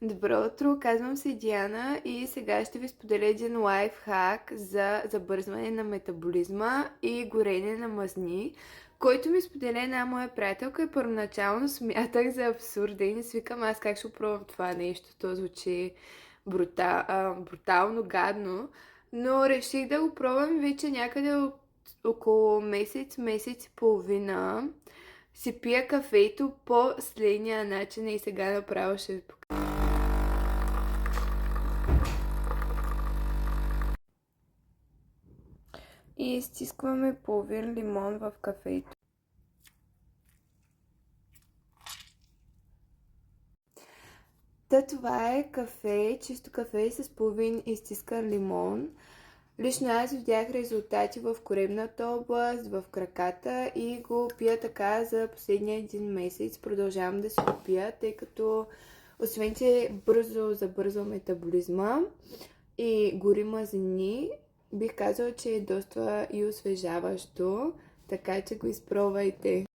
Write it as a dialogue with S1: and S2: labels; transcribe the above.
S1: Добро утро, казвам се Диана и сега ще ви споделя един лайфхак за забързване на метаболизма и горене на мазни, който ми споделя една моя приятелка и първоначално смятах за абсурден и свикам аз как ще пробвам това нещо. То звучи брутално, гадно, но реших да го пробвам вече някъде от около месец, месец и половина. Си пия кафето по следния начин и сега направо ще ви покажа. И изтискваме половин лимон в кафето. Това е кафе, чисто кафе с половин изтискан лимон. Лично аз видях резултати в коремната област, в краката и го пия така за последния един месец. Продължавам да си го пия, тъй като освен че бързо забързва метаболизма и гори мазнини, бих казала, че е доста и освежаващо, така че го изпробвайте.